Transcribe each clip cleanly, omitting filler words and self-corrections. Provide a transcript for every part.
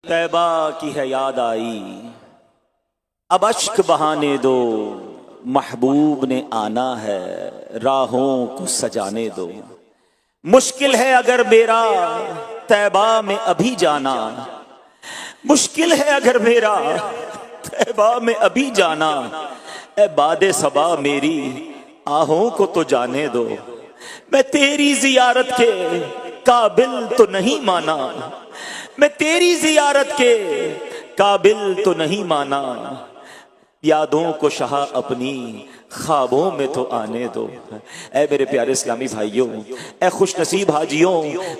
तैबा की है याद आई, अब अश्क बहाने दो, महबूब ने आना है, राहों को सजाने दो। मुश्किल है अगर मेरा तैबा में अभी जाना, मुश्किल है अगर मेरा तैबा में अभी जाना। ए बादे सबा मेरी आहों को तो जाने दो, मैं तेरी जियारत के काबिल तो नहीं माना, मैं तेरी जियारत के काबिल तो नहीं माना। यादों को शाह अपनी ख्वाबों में तो आने दो। ऐ मेरे प्यारे इस्लामी भाइयों, ऐ खुश नसीब हाजियों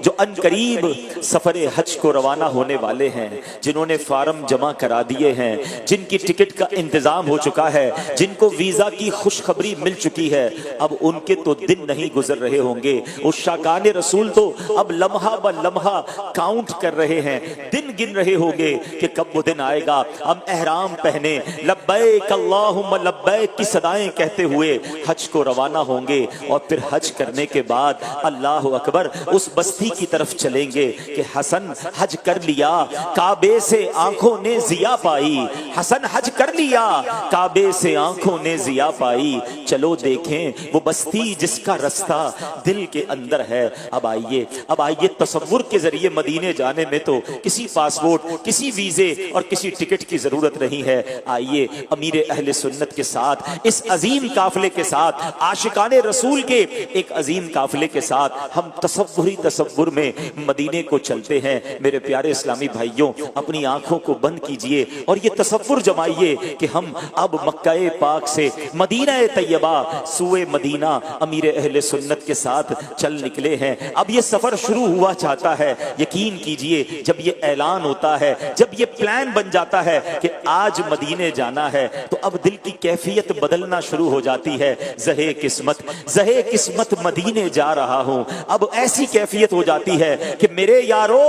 जो अनकरीब सफरे हज को रवाना होने वाले हैं, जिन्होंने फार्म जमा करा दिए हैं, जिनकी टिकट का इंतजाम हो चुका है, जिनको वीजा की खुशखबरी मिल चुकी है, अब उनके तो दिन नहीं गुजर रहे होंगे। उस शाकान रसूल तो अब लम्हा ब लम्हा काउंट कर रहे हैं, दिन गिन रहे होंगे कि कब वो दिन आएगा हम एहराम पहने लब्बैक अल्लाहुम्मा लब्बैक की सदाएं कहते हुए हज को रवाना होंगे। और फिर हज करने के बाद अल्लाह अकबर उस बस्ती की तरफ चलेंगे कि हसन हज कर लिया, काबे से आंखों ने जिया पाई। हसन हज कर लिया, काबे से आंखों ने जिया पाई। चलो देखें वो बस्ती जिसका रास्ता दिल के अंदर है। अब आइए तसव्वुर के जरिए मदीने जाने में तो किसी पासपोर्ट, किसी वीजे और किसी टिकट की जरूरत नहीं है। आइए अमीर अहले सुन्नत के साथ, इस अजीम काफिले के साथ, आशिकाने रसूल के एक अजीम काफिले के साथ हम तसव्वुर में मदीने को चलते हैं। मेरे प्यारे इस्लामी भाइयों, अपनी आंखों को बंद कीजिए और ये तसव्वुर जमाइए कि हम अब मक्का पाक से मदीना तैयबा सुए मदीना अमीर अहले सुन्नत के साथ चल निकले हैं। अब ये सफर शुरू हुआ चाहता है। यकीन कीजिए जब ये ऐलान होता है, जब ये प्लान बन जाता है कि आज मदीने जाना है, तो अब दिल की कैफियत बदलना शुरू हो जाती है। जहे किस्मत मदीने जा रहा हूं। अब ऐसी कैफियत हो जाती है कि मेरे यारो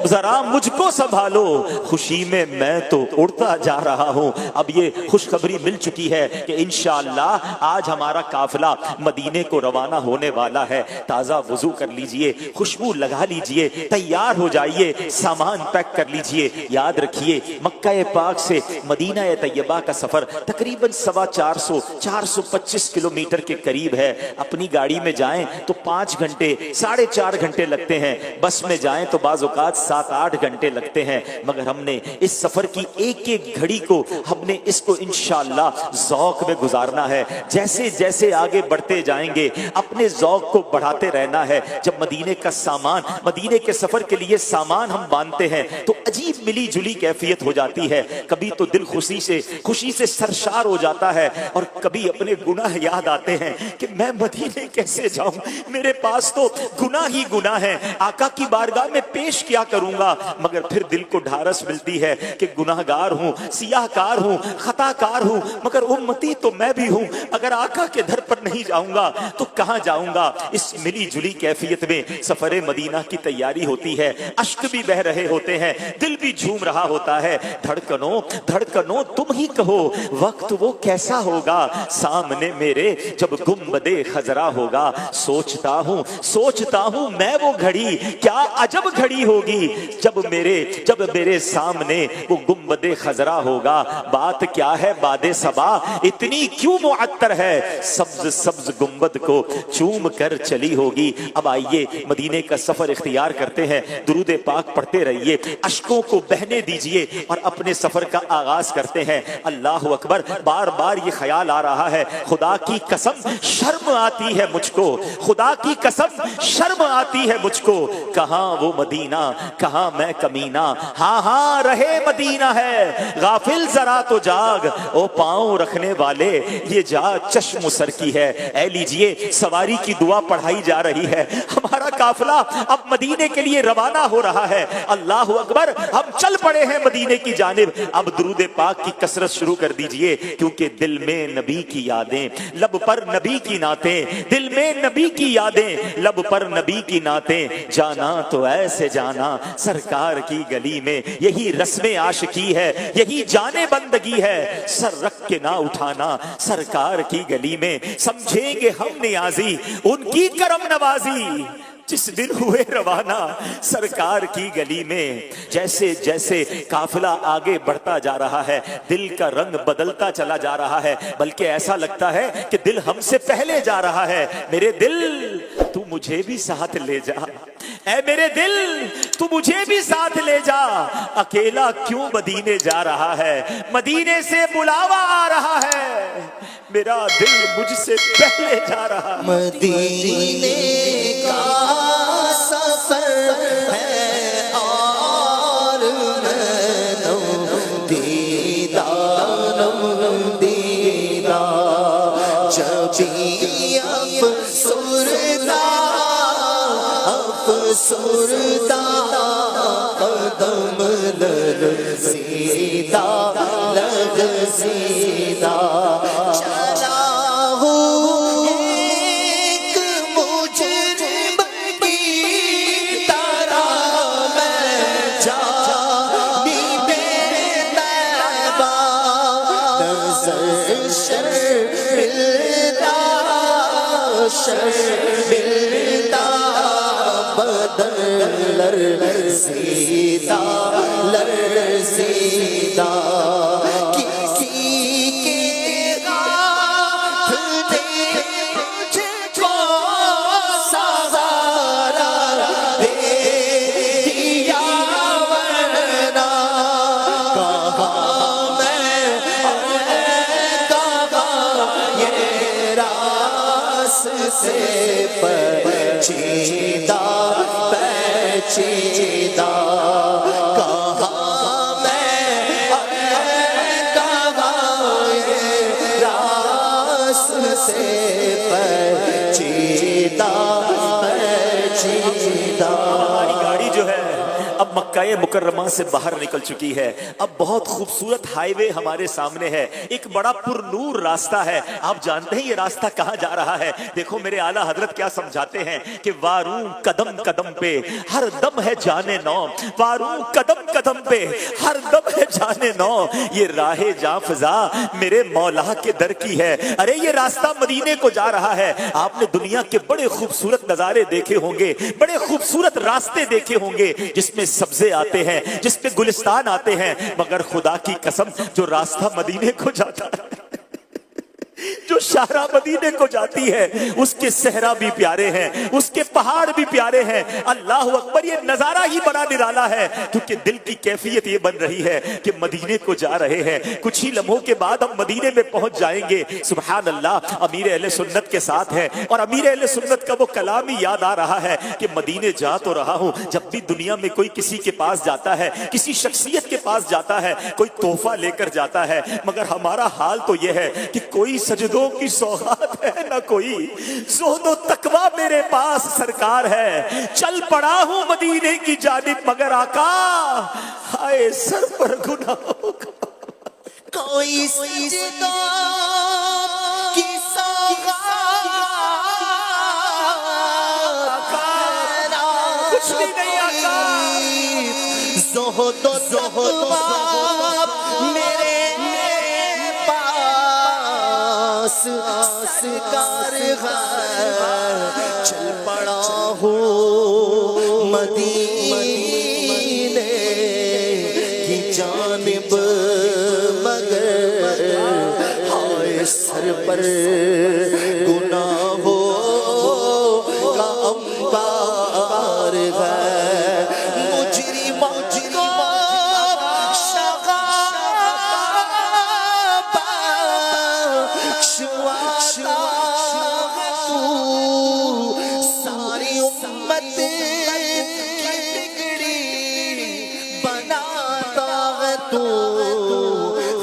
जरा मुझको संभालो, खुशी में मैं तो उड़ता जा रहा हूं। अब ये खुशखबरी मिल चुकी है कि इंशाअल्लाह आज हमारा काफिला मदीने को रवाना होने वाला है। ताजा वुजू कर लीजिए, खुशबू लगा लीजिए, तैयार हो जाइए, सामान पैक कर लीजिए। याद रखिए मक्का पाक से मदीना तैयबा का सफर तकरीबन 425 किलोमीटर के करीब है। अपनी गाड़ी में जाएं तो 5 घंटे 4.5 घंटे लगते हैं, बस में जाएं तो बाज़ औक़ात 7-8 घंटे लगते हैं। मगर हमने इस सफर की एक एक घड़ी को, हमने इसको इंशाअल्लाह ज़ौक़ में गुजारना है। जैसे जैसे आगे बढ़ते जाएंगे अपने ज़ौक़ को बढ़ाते रहना है। जब मदीने का सामान, मदीने के सफर के लिए सामान हम बांधते हैं तो अजीब मिली जुली कैफियत हो जाती है। कभी तो दिल खुशी से सरशार हो जाता है और कभी अपने गुनाह याद आते हैं कि मैं मदीने कैसे जाऊं, मेरे पास तो गुनाह ही गुनाह है, आका की बारगाह में पेश क्या करूंगा। मगर फिर दिल को ढारस मिलती है कि गुनाहगार हूं, सियाहकार हूं, खताकार हूं, मगर उम्मती तो मैं भी हूं। अगर आका के दर पर नहीं जाऊंगा तो कहां जाऊंगा। इस मिली जुली कैफियत में सफरे मदीना की तैयारी होती है। अश्क भी बह रहे होते हैं, दिल भी झूम रहा होता है। धड़कनों तुम ही कहो वक्त वो कैसा होगा, सामने मेरे जब गुंबदे खजरा होगा। सोचता हूं मैं वो घड़ी, क्या अजब घड़ी होगी जब मेरे सामने वो गुंबदे खजरा होगा। बात क्या है बादे सबा इतनी क्यों मुअत्तर है, सब्ज गुंबद को चूम कर चली होगी। अब आइए मदीने का सफर इख्तियार करते हैं। दुरूद पाक पढ़ते रहिए, अश्कों को बहने दीजिए और अपने सफर का आगाज करते हैं। अल्लाह अकबर। बार बार ये ख्याल आ रहा है, खुदा की कसम शर्म आती है मुझको, खुदा की कसम शर्म आती है मुझको। कहां वो मदीना, कहां मैं कमीना। हाँ रहे मदीना है, गाफिल जरा तो जाग, ओ पांव रखने वाले ये जा चश्म सर की है। ऐ लीजिए सवारी की दुआ पढ़ाई जा रही है। हमारा काफिला अब मदीने के लिए रवाना हो रहा है। अल्लाह अकबर। हम चल पड़े हैं मदीने की जानिब। अब दुरूद पाक की कसरत शुरू कर दीजिए, क्योंकि दिल में नबी की यादें, लब पर नबी की नातें, दिल में नबी की यादें, लब पर नबी की नातें। जाना तो ऐसे जाना सरकार की गली में, यही रस्में आशिकी है, यही जाने बंदगी है। सर रख के ना उठाना सरकार की गली में, समझेंगे हम नियाजी उनकी करम नवाजी। जिस दिन हुए रवाना सरकार की गली में, जैसे जैसे काफिला आगे बढ़ता जा रहा है दिल का रंग बदलता चला जा रहा है, बल्कि ऐसा लगता है कि दिल हमसे पहले जा रहा है। मेरे दिल तू मुझे भी साथ ले जा, ऐ मेरे दिल तू मुझे भी साथ ले जा, अकेला क्यों मदीने जा रहा है, मदीने से बुलावा आ रहा है, मेरा दिल मुझसे पहले जा रहा है। मदीने का सफर है और मैनम दीदा जबी अफसुरदा कदम लरज़ीदा चला हूँ एक मुजरिम की तरह मैं जानी बेतैबा, नज़र शर्मिंदा बदन लरज़ीदा किसी के हाथ दे मुझको सहारा दे दिया, वरना कहाँ मैं कहाँ ये रास्ते पेचीदा कहाँ मैं कहाँ ये रास्ते पेचीदा। हमारी गाड़ी जो है अब मक्का मुकर्रमा से बाहर निकल चुकी है। अब बहुत खूबसूरत हाईवे हमारे सामने है, एक बड़ा पुरनूर रास्ता है। आप जानते हैं ये रास्ता कहां जा रहा है? देखो मेरे आला हजरत क्या समझाते हैं कि वारू कदम कदम पे हर दम है जाने नौ, वारू कदम कदम पे हर दम है जाने नौ, ये राहे जाफजा मेरे मौला के दर की है। अरे ये रास्ता मदीने को जा रहा है। आपने दुनिया के बड़े खूबसूरत नजारे देखे होंगे, बड़े खूबसूरत रास्ते देखे होंगे जिसमें सब्जे आते हैं, जिसपे गुलिस्तान आते हैं, मगर खुदा की कसम जो रास्ता मदीने को जाता है, जो शाहरा मदीने को जाती है, उसके सहरा भी प्यारे हैं, उसके पहाड़ भी प्यारे हैं। अल्लाह अकबर, ये नजारा ही बड़ा निराला है, क्योंकि दिल की कैफियत ये बन रही है कि मदीने को जा रहे हैं। कुछ ही लम्हों के बाद हम मदीने में पहुंच जाएंगे। सुभान अल्लाह, अमीर अहले सुन्नत के साथ है और अमीर अहले सुन्नत का वो कलाम ही याद आ रहा है कि मदीने जा तो रहा हूं। जब भी दुनिया में कोई किसी के पास जाता है, किसी शख्सियत के पास जाता है, कोई तोहफा लेकर जाता है, मगर हमारा हाल तो यह है कि कोई सजदों की सौगात है ना कोई ज़ुहद व तकवा मेरे पास सरकार है। चल पड़ा हूं मदीने की जानिब, मगर आका हाय सर पर गुनाहों का कोई सजदों की सौगात कुछ भी नहीं आका, ज़ुहद व तकवा मेरे सरकार है। चल पड़ा हूँ मदीने की जानिब, मगर हाय सर पर गुनाहों का अंबार है। मुजरिम सारी उम्मत की बिगड़ी बनाता है तू,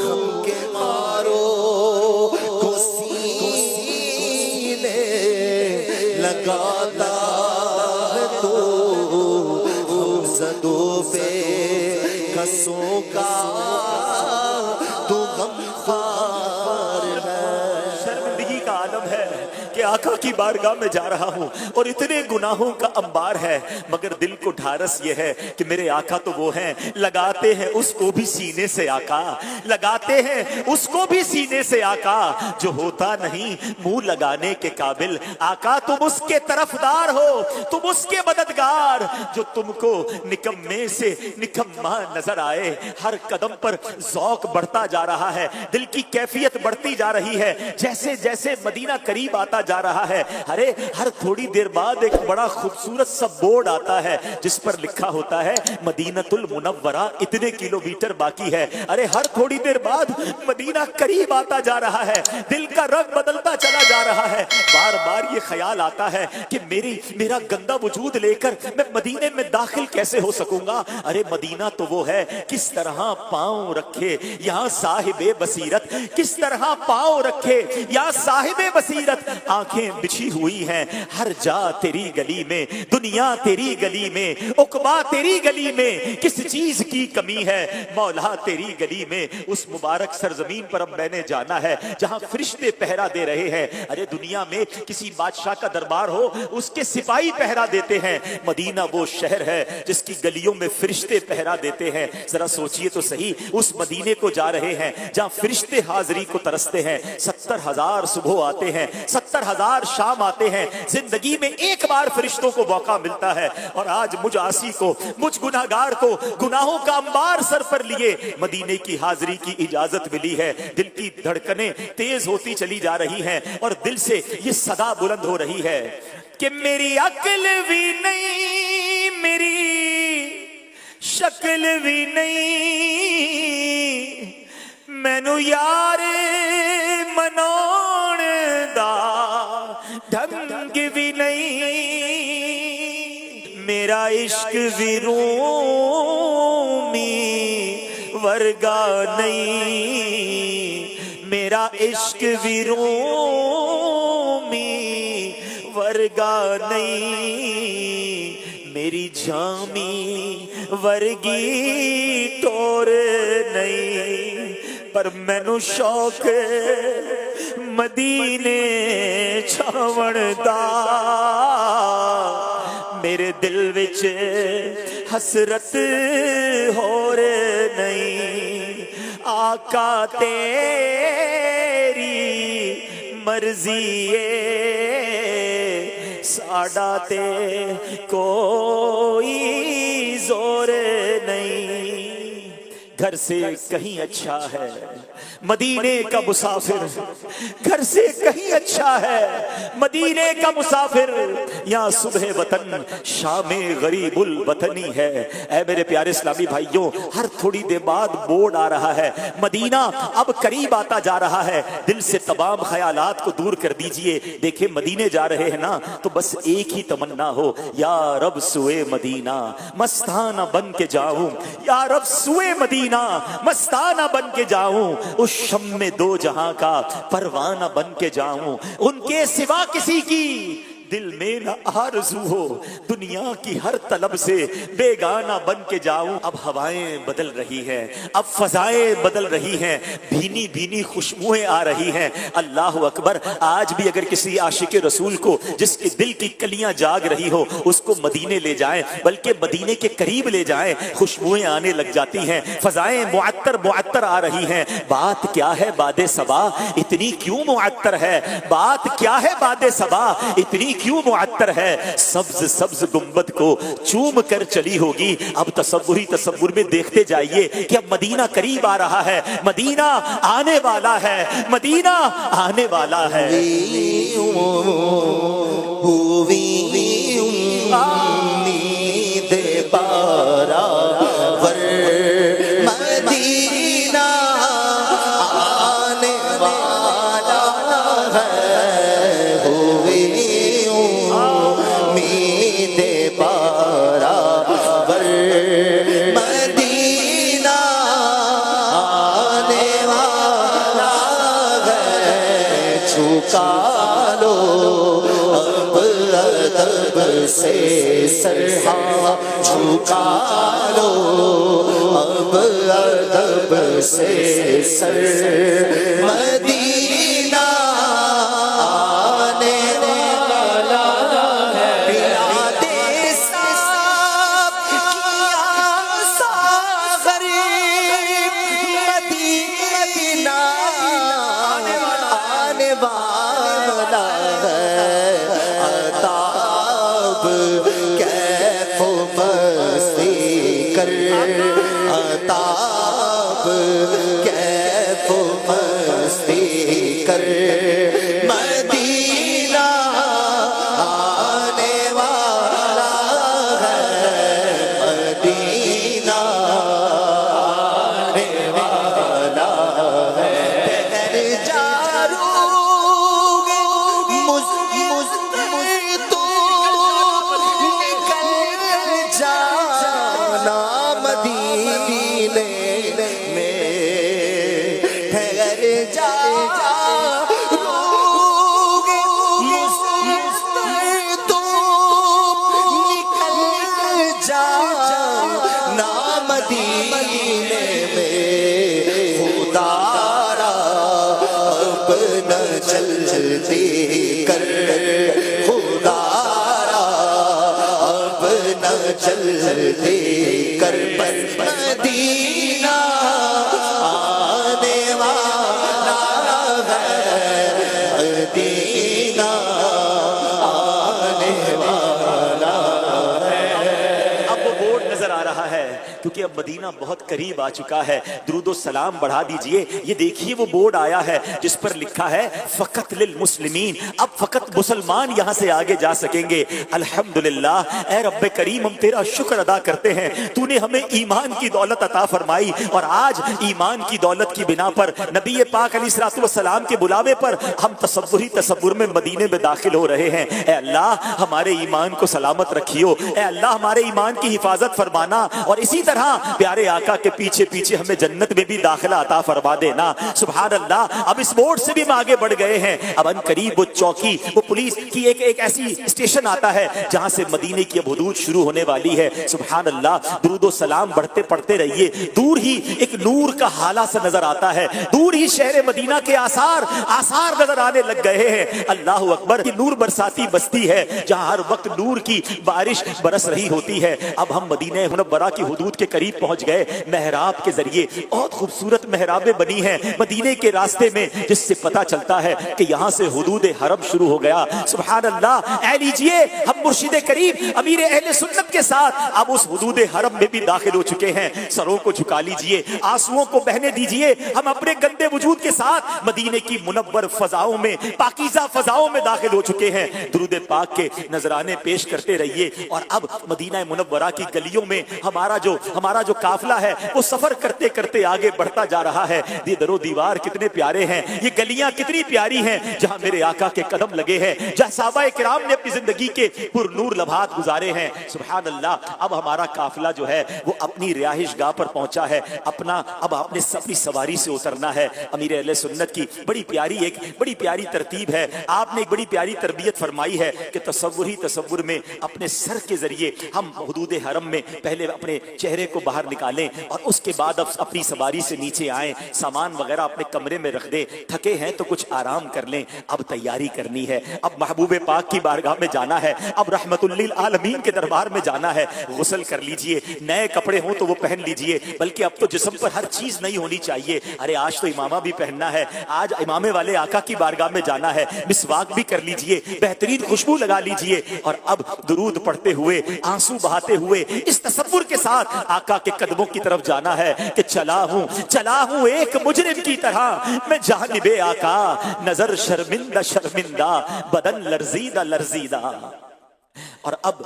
हम के मारो को सीने लगाता है तू, हम ज़दों पे कसों का तू गमखार है। शर्मिंदगी का आलम है कि आका आका की बारगाह में जा रहा हूं और इतने गुनाहों का अंबार है, मगर दिल को ढारस ये है कि मेरे आका तो वो हैं, लगाते हैं उसको भी सीने से आका, लगाते हैं उसको भी सीने से आका, जो होता नहीं मुंह लगाने के काबिल। आका तुम उसके तरफदार हो, तुम उसके मददगार, जो तुमको निकम्मे से निकम्मा नजर आए। हर कदम पर ज़ौक बढ़ता जा रहा है, दिल की कैफियत बढ़ती जा रही है, जैसे जैसे मदीना करीब आता जा रहा है। अरे हर थोड़ी देर बाद एक बड़ा खूबसूरत सा बोर्ड आता है जिस पर लिखा होता है मदीनतुल मुनव्वरा इतने किलोमीटर बाकी है। अरे हर थोड़ी देर बाद मदीना करीब आता जा रहा है, दिल का रंग बदलता चला जा रहा है। बार बार ये ख्याल आता है कि मेरा गंदा वजूद लेकर मैं मदीने में दाखिल कैसे हो सकूंगा। अरे मदीना तो वो है, किस तरह पांव रखे यहाँ साहिबे बसीरत, किस तरह पांव रखे यहाँ साहिबे बसीरत। आंखें बिछी हुई हैं हर जा तेरी गली में, दुनिया तेरी गली में, उकबा तेरी गली में, किस चीज की कमी है मौला तेरी गली में। उस मुबारक सरजमीन पर अब मैंने जाना है जहां फरिश्ते पहरा दे रहे हैं। अरे दुनिया में किसी बादशाह का दरबार हो, उसके सिपाही पहरा देते हैं, मदीना वो शहर है जिसकी गलियों में फरिश्ते पहरा देते हैं। जरा सोचिए तो सही, उस मदीने को जा रहे हैं जहां फरिश्ते हाजिरी को तरसते हैं। 70,000 सुबह आते हैं, 70,000 शाम आते हैं, जिंदगी में एक बार फरिश्तों को मौका मिलता है। और आज मुझ आसी को, मुझ गुनाहगार को गुनाहों का अंबार सर पर लिए मदीने की हाजिरी की इजाजत मिली है। दिल की धड़कनें तेज होती चली जा रही हैं और दिल से ये सदा बुलंद हो रही है कि मेरी अक्ल भी नहीं, मेरी शक्ल भी नहीं, मैनू यार मनाउण दा ढंग भी नहीं, मेरा इश्क भी रूमी वर्गा नहीं, मेरा इश्क भी रूमी वर्गा नहीं, मेरी जामी वर्गी टोर नहीं। पर मैनू शौक मदीने छावण दा, मेरे दिल विच हसरत होर नहीं। आका तेरी मर्जी साडा ते कोई जोर नहीं। घर से कहीं अच्छा है मदीने का मुसाफिर, घर से कहीं अच्छा है मदीने का मुसाफिर। यहाँ सुबह वतन शामे गरीबुल वतनी है। ऐ मेरे प्यारे इस्लामी भाइयों, हर थोड़ी देर बाद बोर्ड आ रहा है, मदीना अब करीब आता जा रहा है। दिल से तमाम ख्यालात को दूर कर दीजिए। देखे मदीने जा रहे हैं ना, तो बस एक ही तमन्ना हो, या रब सुए मदीना मस्ताना बन के जाऊं, या रब सुए मदीना मस्ताना बन के जाऊं, उस शम में दो जहां का परवाना बन के जाऊं, उनके सिवा किसी की दिल में न आरज़ू हो, दुनिया की हर तलब से बेगाना बन के जाऊं। अब हवाएं बदल रही हैं, अब फजाएं बदल रही हैं, भीनी भीनी खुशबुएं आ रही हैं। अल्लाह अकबर। आज भी अगर किसी आशिक रसूल को जिसके दिल की कलियां जाग रही हो, उसको मदीने ले जाएं, बल्कि मदीने के करीब ले जाएं, खुशबुएं आने लग जाती हैं, फजाएं मुअत्तर मुअत्तर आ रही हैं। बात क्या है बादे सबा इतनी क्यों मुअत्तर है, बात क्या है बादे सबा इतनी क्यों मुअत्तर है। सब्ज सब्ज गुंबद को चूम कर चली होगी। अब तसव्वुर में देखते जाइए कि अब मदीना करीब आ रहा है, मदीना आने वाला है, मदीना आने वाला है। मदीना आने वाला है, मदीना आने वाला है। झुका लो अब अदब से सरहा, झुका लो अब अदब से सर, मदीना आने वाला कर ताब कैफ मस्ती कर मदीना आने वाला है मदीना आने वाला है जल्दी कर खुदारा अब न जल्दी कर मदीना आने वाला है मदीना आने वाला है। अब वो बोर्ड नजर आ रहा है क्योंकि अब मदीना बहुत करीब आ चुका है। दुरूदो सलाम बढ़ा दीजिए। ये देखिए वो बोर्ड आया है जिस पर लिखा है फकत लिल मुस्लिमीन। अब फकत मुसलमान यहां से आगे जा सकेंगे। अल्हम्दुलिल्लाह ए रब्बे करीम, हम तेरा शुक्र अदा करते हैं, तूने हमें ईमान की दौलत अता फरमाई और आज ईमान की दौलत की बिना पर नबी पाक अलैहिस्सलातु वस्सलाम के बुलावे पर हम तसव्वुर में मदीने में दाखिल हो रहे हैं। ए अल्लाह हमारे ईमान को सलामत रखियो। ए अल्लाह हमारे ईमान की हिफाजत फरमाना और इसी तरह प्यारे आका के पीछे पीछे हमें जन्नत में भी दाखिला अता फरमा देना। सुभान अल्लाह। अब इस बोर्ड से भी हम आगे बढ़ गए हैं। अब अनकरीब वो चौकी, वो पुलिस की एक ऐसी स्टेशन आता है जहां से मदीने की अब हुदूद शुरू होने वाली है। सुभान अल्लाह। दुरूदो सलाम बढ़ते पढ़ते रहिए। दूर ही एक नूर का हाला सा नजर आता है। दूर ही शहर मदीना के आसार नजर आने लग गए हैं। अल्लाह अकबर। की नूर बरसाती बस्ती है जहां हर वक्त नूर की बारिश बरस रही होती है। अब हम मदीने मुनव्वरा की हुदूद के करीब पहुंच गए। मेहराब के जरिए बहुत खूबसूरत मेहराबें बनी हैं मदीने के रास्ते में, जिससे पता चलता है कि यहां से हुदूद हरम शुरू हो गया। सुभान अल्लाह। ऐ लीजिए, हम मुर्शिद करीब अमीर अहले सुन्नत के साथ अब उस हुदूद हरम में भी दाखिल हो चुके हैं। सरों को झुका लीजिए, आंसुओं को बहने दीजिए। हम अपने गंदे वजूद के साथ मदीने की मुनव्वर फजाओं में, पाकीज़ा फजाओं में दाखिल हो चुके हैं। दुरूद पाक के नजराने पेश करते रहिए। और अब मदीना मुनव्वरा की गलियों में हमारा जो काफिला है वो सफर करते करते आगे बढ़ता जा रहा है। ये दरो दीवार कितने प्यारे हैं, ये गलियां कितनी प्यारी हैं जहां मेरे आका के कदम लगे हैं, जहां सहाबाए किराम ने अपनी जिंदगी के पुरनूर लम्हात गुजारे हैं। सुभान अल्लाह। अब हमारा काफिला जो है वो अपनी रिहाइश गाह पर पहुंचा है। अब अपनी सवारी से उतरना है। अमीर अहले सुन्नत की बड़ी प्यारी तरतीब है। आपने एक बड़ी प्यारी तरबियत फरमाई है कि तसव्वुर में अपने सर के जरिए हम हुदूद हरम में पहले अपने चेहरे को बाहर निकालें और उसके बाद अब अपनी सवारी से नीचे आए, सामान वगैरह अपने कमरे में रख दें। थके हैं तो कुछ आराम कर लें। अब तैयारी करनी है। अब महबूबे पाक की बारगाह में जाना है। अब रहमतुल लिल आलमीन के दरबार में जाना है। गुस्ल कर लीजिए, नए कपड़े हो तो वो पहन लीजिए, बल्कि अब तो जिस्म पर हर चीज नहीं होनी चाहिए। अरे आज तो इमामा भी पहनना है, आज इमामे वाले आका की बारगाह में जाना है। मिसवाक भी कर लीजिए, बेहतरीन खुशबू लगा लीजिए और अब दुरूद पढ़ते हुए, आंसू बहाते हुए इस तसव्वुर के साथ आका के कदमों की तरफ जाना है कि चला हूं एक मुजरिम की तरह मैं जानिबे आका, नजर शर्मिंदा बदन लर्जीदा। और अब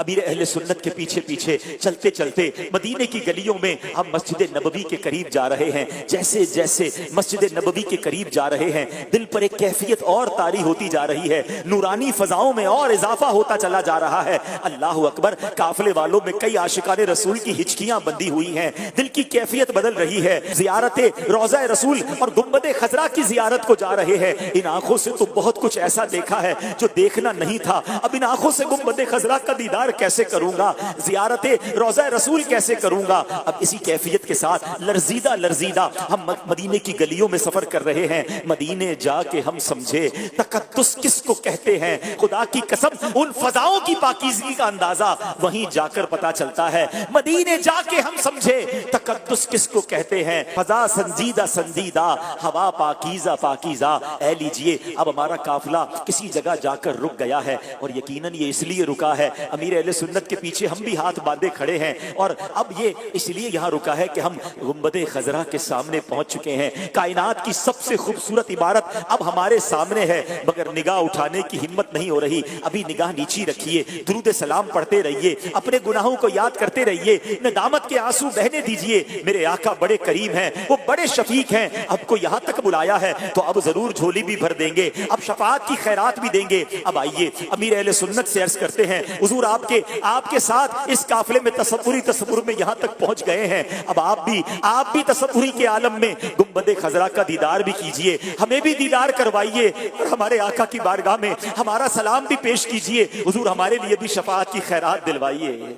अमीर अहले सुन्नत के पीछे पीछे चलते चलते मदीने की गलियों में हम मस्जिद नबवी के करीब जा रहे हैं। जैसे जैसे मस्जिद नबवी के करीब जा रहे हैं, दिल पर एक कैफियत और तारी होती जा रही है। नूरानी फजाओं में और इजाफा होता चला जा रहा है। अल्लाह अकबर। काफिले वालों में कई आशिकाने रसूल की हिचकियां बंधी हुई हैं। दिल की कैफियत बदल रही है। जियारत रोज़ा रसूल और गुंबद खजरा की जियारत को जा रहे हैं। इन आंखों से तो बहुत कुछ ऐसा देखा है जो देखना नहीं था। अब इन आंखों से गुंबद खजरा का दीदार कैसे करूंगा, जियारत रोज़ा रसूल कैसे करूंगा। अब इसी कैफियत के साथ लर्जीदा हम मदीने की गलियों में सफर कर रहे हैं। मदीने जाके हम समझे तकद्दुस किसको कहते हैं। खुदा की कसम उन फजाओं की पाकीज़गी का अंदाजा वहीं जाकर पता चलता है। मदीने जाके हम समझे तकद्दुस किसको कहते हैं। फजा संजीदा, हवा पाकीज़ा। ऐ लीजिए, अब हमारा काफिला किसी जगह जाकर रुक गया है और यकीनन ये इसलिए रुका है, अमीर अहले सुन्नत के पीछे हम भी हाथ बांधे खड़े हैं, और अब ये इसलिए यहाँ रुका है कि हम गुंबदे खजरा के सामने पहुंच चुके हैं। कायनात की सबसे खूबसूरत इमारत अब हमारे सामने है, मगर निगाह उठाने की हिम्मत नहीं हो रही। अभी निगाह नीची रखिए, दुरूद सलाम पढ़ते रहिए, अपने गुनाहों को याद करते रहिए, नदामत के आंसू बहने दीजिए। मेरे आका बड़े करीम हैं, वो बड़े शफीक हैं, आपको यहाँ तक बुलाया है तो अब जरूर झोली भी भर देंगे, अब शफाअत की खैरात भी देंगे। अब आइए अमीर अहले सुन्नत से अर्ज करते हैं, हुजूर आपके साथ इस काफिले में तसव्वुर में यहाँ तक पहुंच गए हैं। अब आप भी तसव्वुरी के आलम में गुंबदे खजरा का दीदार भी कीजिए, हमें भी दीदार करवाइए, और हमारे आका की बारगाह में हमारा सलाम भी पेश कीजिए। हुजूर हमारे लिए भी शफाअत की खैरात दिलवाइए।